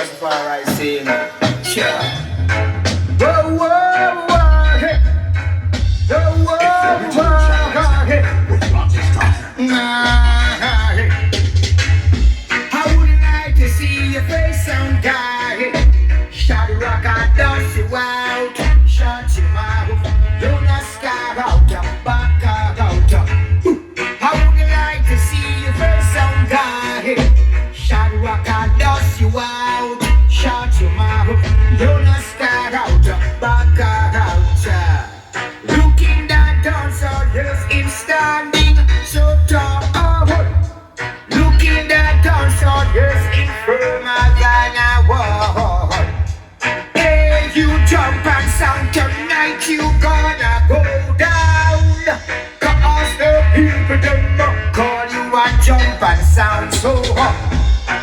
Rastafari sing. Sure. Whoa, whoa, whoa, hey. Whoa, whoa, whoa, hey. Nah, hey. I would like to see your face on guy. Shadrock, I dust you out. Shut your mouth. You not scar out. Back out. I would like to see your face on guy. Shadrock, I dust you out. Shut your mouth. You not scar out. Back out. Looking that dancer, yes, in standing so tall. Looking that dancer, yes, in firmer than I was. Hey, you jump and sound tonight, you gonna go down. Cause the people them call you and jump and sound so hot.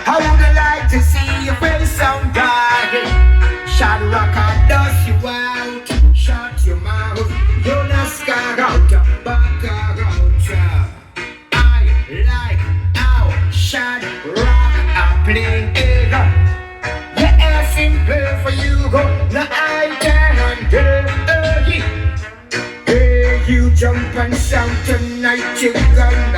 I would like to see your face on guy. Shadrock and dust you out. Shut your mouth. You're not scared out. Back out. I like how Shadrock I play. Yeah, simple for you go. Now I can undo. Hey, you jump and sound tonight. You gonna